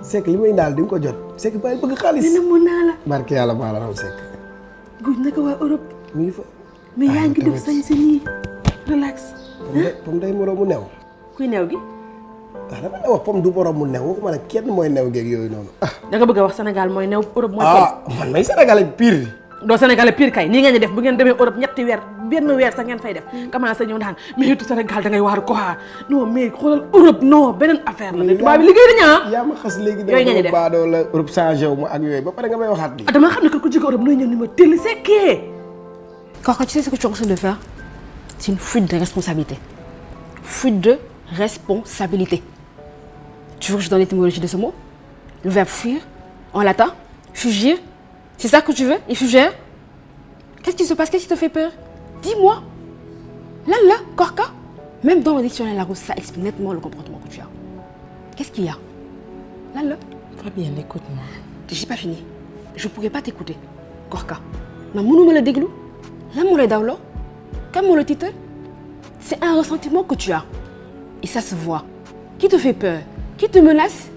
Speaker 8: Seck li may indaale di nga ko jot. Seck bàyyi bëgg xaalis.
Speaker 7: dina mën naa la.
Speaker 8: barke yàlla maa la raw Seck.
Speaker 7: guj naka waa Europe.
Speaker 8: mi ngi fa.
Speaker 7: mais yaa ngi def sañ sa nii relax.
Speaker 8: pom day moroom mu new.
Speaker 7: kuy new gi.
Speaker 8: waaw dama la wax pom du moroom mu new waxuma ne kenn mooy new geeg yooyu noonu.
Speaker 7: da nga bëgg a wax Sénégal mooy new Europe mooy pom.
Speaker 8: man may Sénégalais pire.
Speaker 7: doo Sénégalais pire kay nii ngeen di def bu ngeen demee Europe ñetti weer benn weer sax ngeen fay def. commencé ñëw naan mais tu Sénégal da ngay waaru quoi non mais xoolal Europe non beneen affaire la. tubaab bi liggéey nañu ah.
Speaker 8: yaa ma xas léegi.
Speaker 7: yooyu ngeen di def
Speaker 8: baadoo la Europe changé wu ma ak yooyu ba pare nga may waxaat lii.
Speaker 7: dama xam ne que ku jóge Europe nooy ñëw ni ma teel sekkee.
Speaker 15: Quand tu sais ce que tu es en train de faire, c'est une fuite de responsabilité. Fuite de responsabilité. Tu veux que je donne l'étymologie de ce mot? Le verbe fuir, en latin, fugir. C'est ça que tu veux? Et fugère? Qu'est-ce qui se passe? Qu'est-ce qui te fait peur? Dis-moi. Là, Korka, même dans le dictionnaire Larousse, ça explique nettement le comportement que tu as. Qu'est-ce qu'il y a? Là.
Speaker 14: Fabienne, écoute-moi.
Speaker 15: J'ai pas fini. Je pourrais pas t'écouter. Korka. Ma mounou me le déglou. Là, mon dawlo, comme mon le titre, c'est un ressentiment que tu as. Et ça se voit. Qui te fait peur? Qui te menace?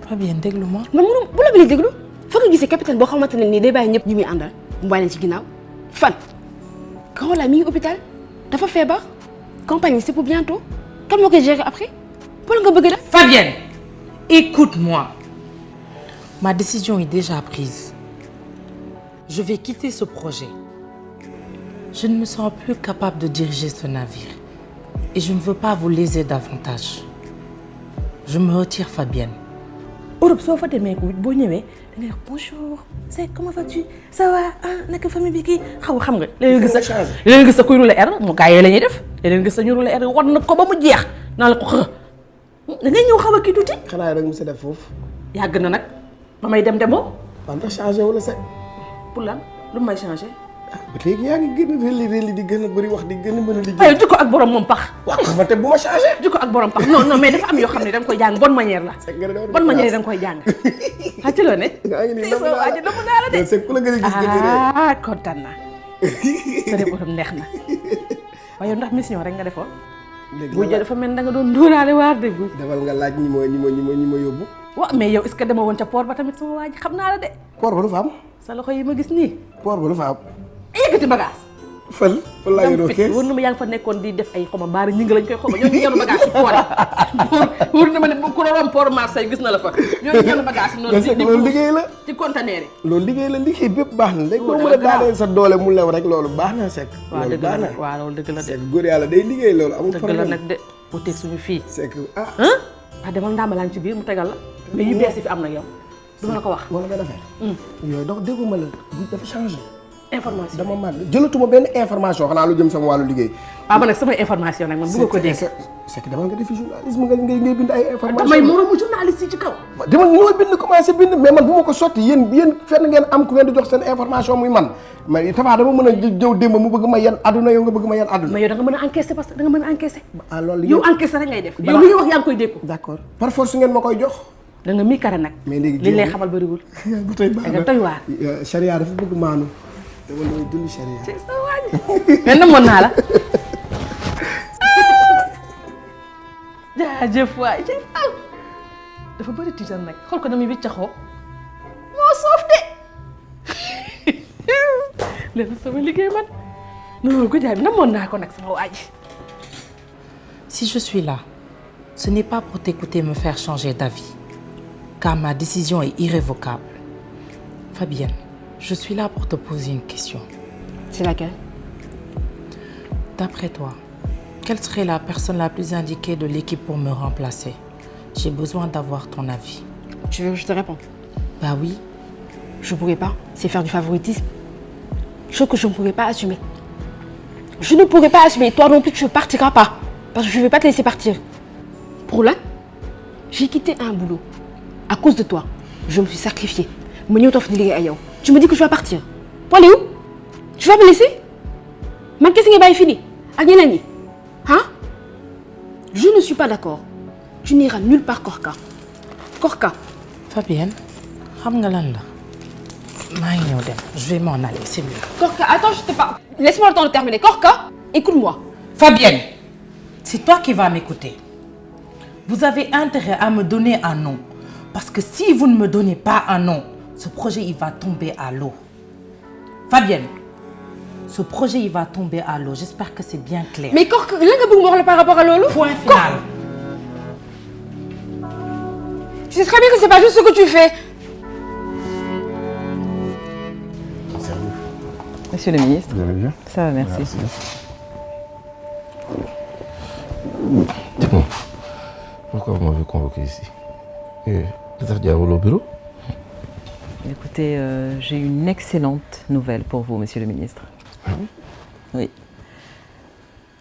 Speaker 14: Fabienne, déglu-moi.
Speaker 15: Ma mounou, vous l'avez déglou? Faut que le capitaine Bokha maintenant ni débat ñep ñu mi andal. Mu bay ci ginaaw. Fan. Quand la mi hôpital, dafa feebar. Compagnie, c'est pour bientôt. Kan mo koy gérer après? Pour nga bëgg def.
Speaker 14: Fabienne, écoute-moi. Ma décision est déjà prise. Je vais quitter ce projet. Je ne me sens plus capable de diriger ce navire. Et je ne veux pas vous léser davantage. Je me retire, Fabienne.
Speaker 7: Europe, soo fa demee ko boo ñëwee da ngay wax bonjour c'est comment vas-tu ça va ah naka famille bi kii xam nga. léegi gis sa kuy roulé R mu gars yi la ñuy def léegi gis sa ñu roulé R war na ko ba mu jeex naa la ko xë da ngay ñëw xaw a kii tuuti.
Speaker 8: xanaa rek mu sa def foofu.
Speaker 7: yàgg na nag ba may dem demoo.
Speaker 8: waaw ndax changé wala Seck.
Speaker 7: pour lan lu may changé.
Speaker 8: ba léegi yaa ngi gën a rëli di gën a bëri wax di gën a mën a liggéey.
Speaker 7: aywa jikko ak borom moom pax.
Speaker 8: waaw man te bu ma changé.
Speaker 7: jikko ak borom pax non mais dafa am yoo xam ne da nga koy jàng bonne manière la. bonne manière da nga koy jàng. xam ci loo ne.
Speaker 8: yaa ngi nii
Speaker 7: soo waaj dama naa la de.
Speaker 8: Seck ku la gën a gis gën
Speaker 7: ah kontaan naa. sa dem borom neex na waaye ndax mission rek nga defoon. bu jël dafa mel da nga doon dóoraale waar de bu.
Speaker 8: demal nga laaj ñi ma yóbbu.
Speaker 7: waaw mais yow est-ce que dama woon ca port ba tamit sama waaj xam naa la de.
Speaker 8: port ba lu fa am.
Speaker 7: sa loxo yi ma gis nii.
Speaker 8: port ba lu fa am.
Speaker 7: yëkkati bagage.
Speaker 8: fan laa yoroo kees
Speaker 7: wóor na ma yaa ngi fa nekkoon di def ay xoma baari ñi nga lañ koy xoma ñooñu yenu bagage ci port yi wóor na ma ne ku la romb port Marseille gis na la fa ñooñu yenu bagage yi noonu di
Speaker 8: loolu liggéey la
Speaker 7: ci conteneur yi
Speaker 8: loolu liggéey la liggéey bépp baax na léegi boo mën a daaneel sa doole mu lew rek loolu baax na Seck
Speaker 7: waaw dëgg la waaw loolu dëgg la de
Speaker 8: Seck góor yàlla day liggéey loolu amul problème
Speaker 7: dëgg la nag de bu teg suñu fii
Speaker 8: Seck
Speaker 7: ah demal ndàmbalaan ci biir mu tegal la mais yu bees yi fi am nag yow du ma la ko wax
Speaker 8: wala benn affaire yooyu dox dégguma la dafa changé
Speaker 7: information
Speaker 8: dama màgg jëlatuma benn information xanaa lu jëm sama wàllu liggéey.
Speaker 7: waaw man nag sama information nag man bëgg ko dégg.
Speaker 8: c'est que demal nga defi journalisme ngay bind ay information.
Speaker 7: damay moromu journaliste yi ci kaw.
Speaker 8: demal ñooy bind commencé bind mais man bu ma ko sotti yéen fenn ngeen am ku ngeen di jox seen information muy man mais Tafa dama mën a jëw démb mu bëgg ma yan àdduna yow nga bëgg ma yan àdduna.
Speaker 7: mais yow da nga mën a encaisser parce que da nga mën a encaisser.
Speaker 8: ah loolu
Speaker 7: yow encaisser rek ngay def. yow lu ñuy wax yaa ngi koy dégg.
Speaker 8: d'accord par force ngeen ma koy jox.
Speaker 7: da nga mii kare nag.
Speaker 8: mais léegi
Speaker 7: li lay xamal bëriwul.
Speaker 8: ba tey baax na
Speaker 7: nga doy waar.
Speaker 8: charia dafa bëgg maanu. dama lay dund charia.
Speaker 7: c'est ça waay. mais namoon naa la. jaajëf waay jëf al dafa bëri tiital nag xool ko damay wiccaxoo moo soof de léegi sama liggéey man non ko jaay bi namoon naa ko nag sama waay.
Speaker 14: Si je suis là, ce n'est pas pour t'écouter me faire changer d'avis, car ma décision est irrévocable. Fabienne, je suis là pour te poser une question.
Speaker 15: C'est laquelle?
Speaker 14: D'après toi, quelle serait la personne la plus indiquée de l'équipe pour me remplacer? J'ai besoin d'avoir ton avis.
Speaker 15: Tu veux que je te réponde?
Speaker 14: Bah oui.
Speaker 15: Je ne pourrais pas. C'est faire du favoritisme. Chose que je ne pourrais pas assumer. Je ne pourrais pas assumer. Toi non plus, tu ne partiras pas. Parce que je ne vais pas te laisser partir. Pour là, j'ai quitté un boulot. À cause de toi. Je me suis sacrifiée. Tu me dis que je vais partir. Pour aller où? Tu vas me laisser? man kese nga bàyyi fini ak ñeneen ñi ah je ne suis pas d'accord tu n'iras nulle part Korka Korka.
Speaker 14: Fabienne xam nga lan la maa ngi ñëw dem je vais m'en aller c'est mieux.
Speaker 15: Korka attends je te parle laisse-moi le temps de terminer Korka écoute-moi.
Speaker 14: Fabienne c'est toi qui vas m'écouter vous avez intérêt à me donner un nom parce que si vous ne me donnez pas un nom ce projet il va tomber à l'eau Fabienne ce projet il va tomber à l'eau j'espère que c'est bien clair.
Speaker 15: mais Korka lan nga bëgg ma wax la par rapport à loolu.
Speaker 14: point final.
Speaker 15: Tu sais très bien que c'est pas juste ce que tu fais.
Speaker 16: Monsieur le ministre.
Speaker 3: Vous allez bien?
Speaker 16: Ça va, merci.
Speaker 8: Dites-moi, pourquoi vous m'avez convoqué ici? Peut-être au bureau?
Speaker 16: Écoutez, j'ai une excellente nouvelle pour vous, monsieur le ministre. Oui.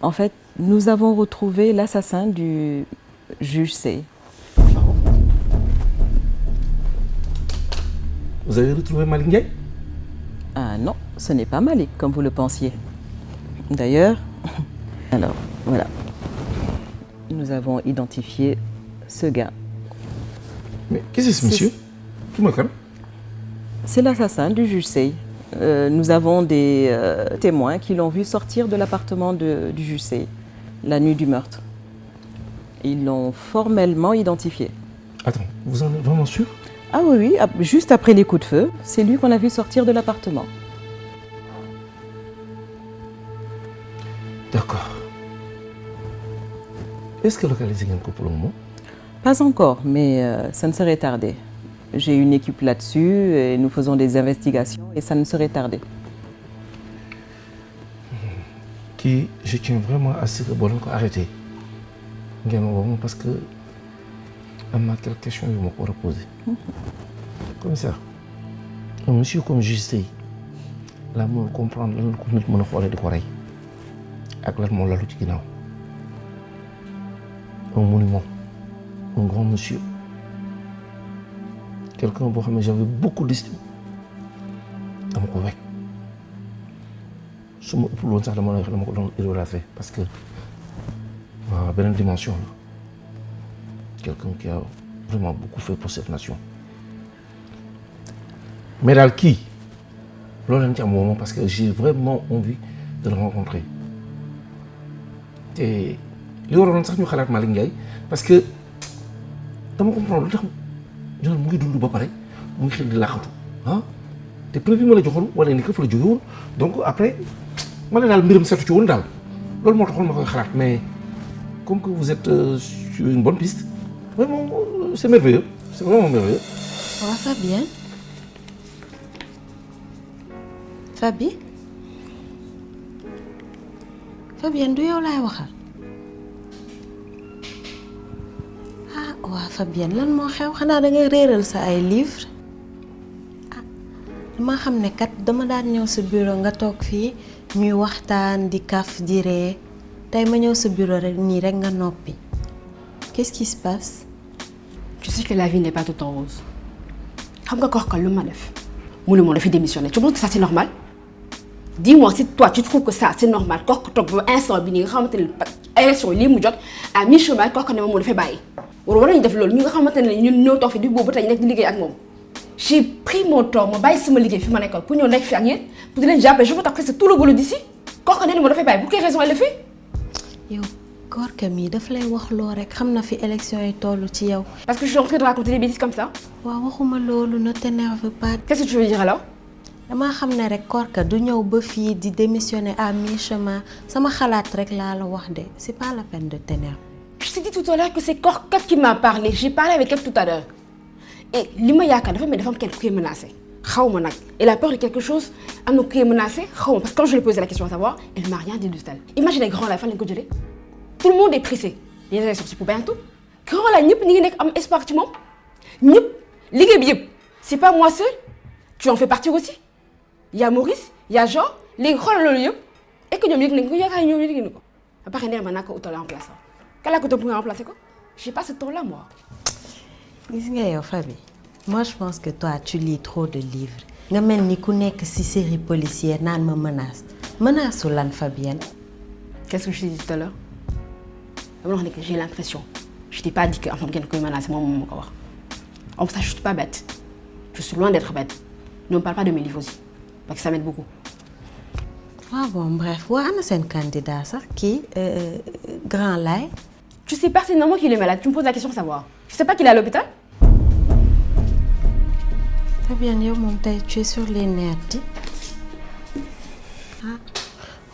Speaker 16: En fait, nous avons retrouvé l'assassin du juge Sey.
Speaker 8: Vous avez retrouvé Malick Ndiaye?
Speaker 16: Ah non, ce n'est pas Malick, comme vous le pensiez. D'ailleurs, alors, voilà. Nous avons identifié ce gars.
Speaker 8: Mais qui c'est ce monsieur? Qui me connaît?
Speaker 16: C'est l'assassin du juge Sey. Nous avons des témoins qui l'ont vu sortir de l'appartement du juge Sey la nuit du meurtre. Ils l'ont formellement identifié.
Speaker 8: Attends, vous en êtes vraiment sûr?
Speaker 16: Ah oui, juste après les coups de feu, c'est lui qu'on a vu sortir de l'appartement.
Speaker 8: D'accord. Est-ce que localisé ngeen ko pour le moment?
Speaker 16: Pas encore, mais ça ne serait tardé. J'ai une équipe là-dessus et nous faisons des investigations et ça ne serait tardé.
Speaker 8: Kii, je tiens vraiment à ce que boo leen ko arrêté ngeen woo ma parce que am na quelques questions yu ma ko war a poser. Commissaire, un monsieur comme Juge Sey laa mën a comprendre lan la ko nit mën a xoolee di ko rey ak lan moo lalu ci ginnaaw. Un monument, un grand monsieur, quelqu'un boo xam ne j'avais beaucoup d'estime dama ko wekk su ma ëpp loon sax dama ko doon idolâtrer parce que waaw beneen dimension la quelqu'un qui a vraiment beaucoup fait pour cette nation mais daal kii loolu lañ ci am moom parce que j'ai vraiment envie de le rencontrer te li waroon sax ñu xalaat Malick Ndiaye parce que dama comprendre lu tax ñoom mu ngi dund ba pare mu ngi xel di laaxatu ah te preuve bi ma la joxoon wane ni que fa la jóge woon donc après ma ne daal mbiram seetu ci woon daal loolu moo taxoon ma koy xalaat mais comme que vous êtes sur une bonne piste vraiment c'est merveilleux c'est vraiment merveilleux.
Speaker 17: waaw Fabienne Fabienne du yow laay waxal. waa Fabienne lan moo xew xanaa da ngay réeral sa ay livre dama xam ne kat dama daan ñëw sa bureau nga toog fii ñuy waxtaan di kaf di ree tey ma ñëw sa bureau rek nii rek nga noppi qu'est-ce qui se passe?
Speaker 15: Tu sais que la vie n'est pas tout en rose. xam nga Korka lu ma def mu ne ma dafa démissionner tu penses que ça c'est normal? Dis-moi si toi tu trouves que ça c'est normal Korka toog ba instant bi nii nga xamante ne élection lii mu jot à mi-chemin Korka ne ma moo dafay bàyyi. war nañu def loolu ñu nga xamante ne ñun ñoo toog fi di boobu tey nekk di liggéey ak moom j'ai pris mon temps ma bàyyi sama liggéey fi ma nekkoon pour ñëw nekk fi ak yéen pour di leen jàppale je veux t'appeler c'est tout le boulot d'ici Korka nee na ma dafay bàyyi pour quelle raison elle le fait.
Speaker 17: yow Korka mii daf lay wax loo rek xam na fi élection yi toll ci yow.
Speaker 15: parce que je suis en train de raconter des bêtises comme ça.
Speaker 17: waaw waxuma loolu ne t'énerve pas.
Speaker 15: qu'est-ce que tu veux dire alors.
Speaker 17: damaa xam ne rek Korka du ñëw ba fii di démissionner à mi-chemin sama xalaat rek laa la wax de c'est pas la peine de t'énerver.
Speaker 15: Je t'ai dit tout à l'heure que c'est Korka qui m'a parlé. J'ai parlé avec elle tout à l'heure. Et li ma yaakaar dafa mel dafa am kenn ku koy menacé xaw ma nag elle a peur de quelque chose am na ku koy menacé xaw ma parce que quand je lui ai posé la question à savoir elle m'a rien dit de tel. Imaginez grand la fan lañ ko jëlee tout le monde est pressé les élections c'est pour bientôt grand la ñëpp ñi ngi nekk am espoir ci moom ñëpp liggéey bi yëpp c'est pas moi seul tu en fais partie aussi il y a Maurice il y a Jean léegi xoolal loolu yëpp et que ñoom yëg nañ ko yaakaar ñoom yëg nañ ko ba pare nee na ma naa ko utal remplaçant kan laa ko toog pour nga remplacer ko j'ai pas ce temps là moi.
Speaker 17: gis nga yow Fabi Moi, je pense que toi, tu lis trop de livres. nga mel ni ku nekk ci série policière naan ma menace ou lan Fabienne.
Speaker 15: Qu'est-ce que je t'ai dit tout à l'heure? J'ai l'impression. Je t'ai pas dit que quelqu'un me menace, moi, mon corps. En plus, je suis pas bête. Je suis loin d'être bête. Ne me parle pas de mes livres aussi. Parce que ça m'aide beaucoup.
Speaker 17: Ah bon, bref. Ouais, c'est un candidat, ça. Qui Grand Lay.
Speaker 15: Tu sais pertinemment qu'il est malade. Tu me poses la question de savoir. Tu sais pas qu'il est à l'hôpital?
Speaker 17: Fabienne, yo, mon taille, tu es sur les nerfs, dis. Ah.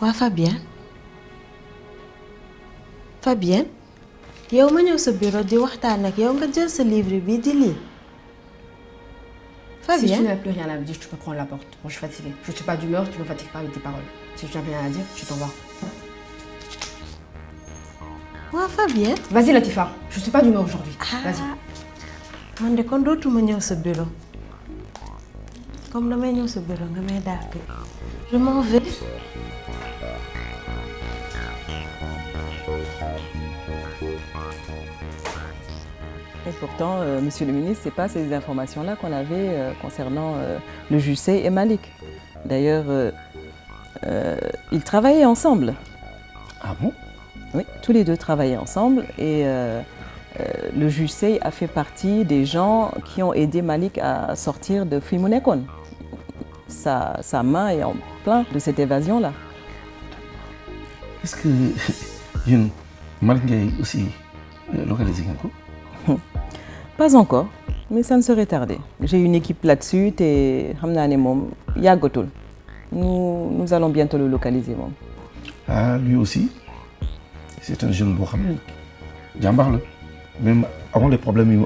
Speaker 17: Ouais, Fabienne. Fabienne. Yow ma ñëw sa bureau di waxtaan ak yow nga jël sa livre bi di lire. Fabienne.
Speaker 15: Si tu n'as plus rien à me dire, tu peux prendre la porte. Moi, je suis fatiguée. Je suis pas d'humeur, tu me fatigues pas avec tes paroles. Si tu n'as rien à dire, tu t'en vas.
Speaker 17: Ouais, Fabienne.
Speaker 15: Vas-y, Latifa. Je suis pas d'humeur aujourd'hui. Vas-y.
Speaker 17: Man de kon dootuma ñëw sa bureau. Comme damay ñëw sa bureau nga may dàq. Je m'en vais.
Speaker 16: Et pourtant, monsieur le ministre, ce n'est pas ces informations-là qu'on avait concernant le juge Sey et Malik. D'ailleurs, ils travaillaient ensemble.
Speaker 12: Ah bon?
Speaker 16: Oui, tous les deux travaillaient ensemble et le juge Sey a fait partie des gens qui ont aidé Malik à sortir de Fimunekon. Sa main est en plein de cette évasion-là.
Speaker 12: Est-ce que Malik est aussi localisé un coup?
Speaker 16: Pas encore, mais ça ne serait tardé. J'ai une équipe là-dessus et nous allons bientôt le localiser.
Speaker 12: Ah, lui aussi, c'est un jeune beau Jambar. Même avant les problèmes, nous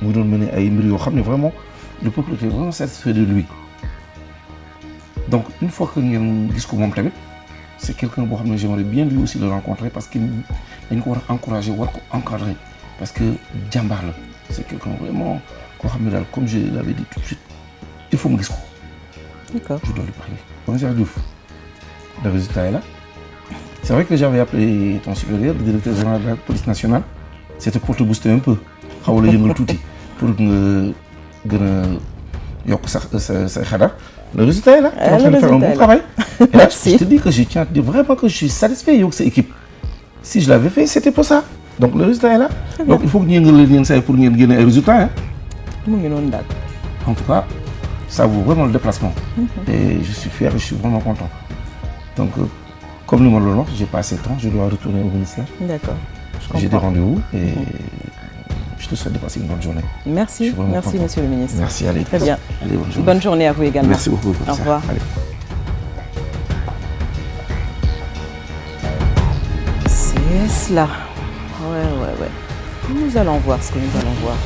Speaker 12: donnons mené à Imri, vraiment, le peuple était vraiment satisfait de lui. Donc, une fois que nous avons dit comment c'est quelqu'un que j'aimerais bien lui aussi le rencontrer parce qu'il nous encourager, encadrer. Parce que Jambar, c'est quelqu'un vraiment, comme je l'avais dit tout de suite, il faut me dire.
Speaker 16: D'accord.
Speaker 12: Je dois lui parler. Commissaire Diouf, le résultat est là. C'est vrai que j'avais appelé ton supérieur, le directeur général de la police nationale. C'était pour te booster un peu. Pour que le résultat est là. Tu es en train de faire un bon travail. Et là, je te dis que je tiens à te dire vraiment que je suis satisfait de cette équipe. Si je l'avais fait, c'était pour ça. Donc le résultat est là. Donc il faut que nous ayons pour gagner un résultat. Hein. En tout cas, ça vaut vraiment le déplacement. Et je suis fier, je suis vraiment content. Donc, comme nous m'en j'ai pas assez de temps, je dois retourner au ministère.
Speaker 16: D'accord.
Speaker 12: J'ai des rendez-vous et je te souhaite de passer une bonne journée.
Speaker 16: Merci, merci content. Monsieur le ministre.
Speaker 12: Merci, allez.
Speaker 16: Très bien.
Speaker 12: Allez, bonne journée.
Speaker 16: Bonne journée à vous également.
Speaker 12: Merci beaucoup.
Speaker 16: Au revoir.
Speaker 12: Allez.
Speaker 16: C'est cela. Ouais. Nous allons voir ce que nous allons voir.